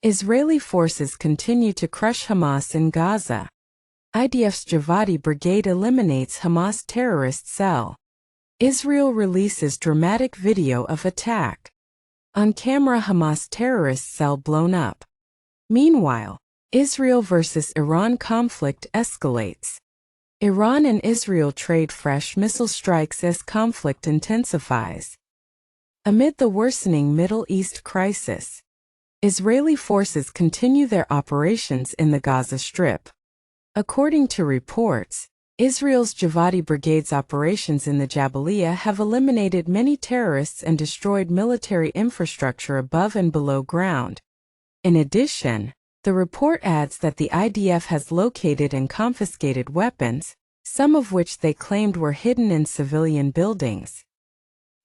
Israeli forces continue to crush Hamas in Gaza. IDF's Givati Brigade eliminates Hamas terrorist cell. Israel releases dramatic video of attack. On camera, Hamas terrorist cell blown up. Meanwhile, Israel versus Iran conflict escalates. Iran and Israel trade fresh missile strikes as conflict intensifies. Amid the worsening Middle East crisis, Israeli forces continue their operations in the Gaza Strip. According to reports, Israel's Givati Brigade's operations in the Jabaliya have eliminated many terrorists and destroyed military infrastructure above and below ground. In addition, the report adds that the IDF has located and confiscated weapons, some of which they claimed were hidden in civilian buildings.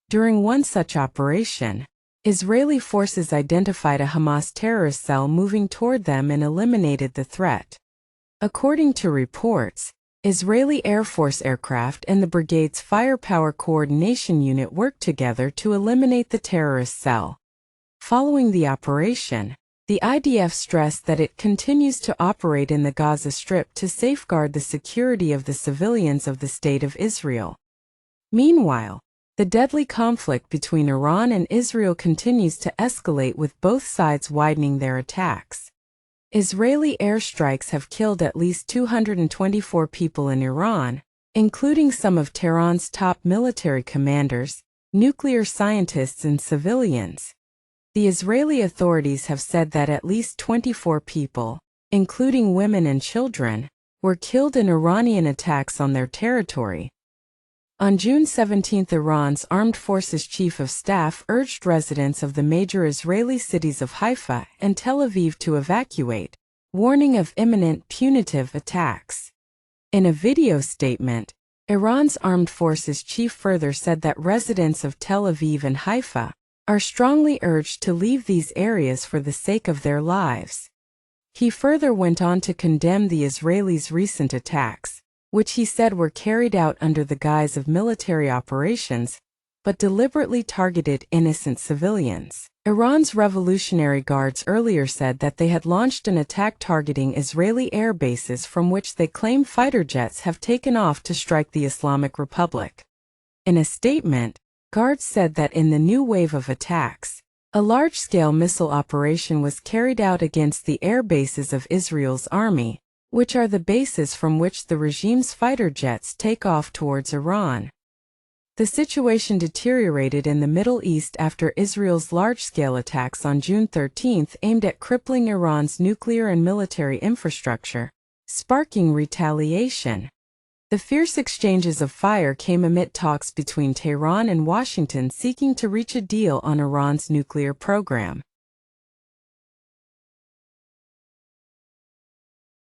During one such operation, Israeli forces identified a Hamas terrorist cell moving toward them and eliminated the threat. According to reports, Israeli Air Force aircraft and the brigade's firepower coordination unit worked together to eliminate the terrorist cell. Following the operation, the IDF stressed that it continues to operate in the Gaza Strip to safeguard the security of the civilians of the State of Israel. Meanwhile, the deadly conflict between Iran and Israel continues to escalate, with both sides widening their attacks. Israeli airstrikes have killed at least 224 people in Iran, including some of Tehran's top military commanders, nuclear scientists, and civilians. The Israeli authorities have said that at least 24 people, including women and children, were killed in Iranian attacks on their territory. On June 17, Iran's Armed Forces Chief of Staff urged residents of the major Israeli cities of Haifa and Tel Aviv to evacuate, warning of imminent punitive attacks. In a video statement, Iran's Armed Forces Chief further said that residents of Tel Aviv and Haifa are strongly urged to leave these areas for the sake of their lives. He further went on to condemn the Israelis' recent attacks, which he said were carried out under the guise of military operations, but deliberately targeted innocent civilians. Iran's Revolutionary Guards earlier said that they had launched an attack targeting Israeli air bases from which they claim fighter jets have taken off to strike the Islamic Republic. In a statement, Guards said that in the new wave of attacks, a large-scale missile operation was carried out against the air bases of Israel's army, which are the bases from which the regime's fighter jets take off towards Iran. The situation deteriorated in the Middle East after Israel's large-scale attacks on June 13 aimed at crippling Iran's nuclear and military infrastructure, sparking retaliation. The fierce exchanges of fire came amid talks between Tehran and Washington seeking to reach a deal on Iran's nuclear program.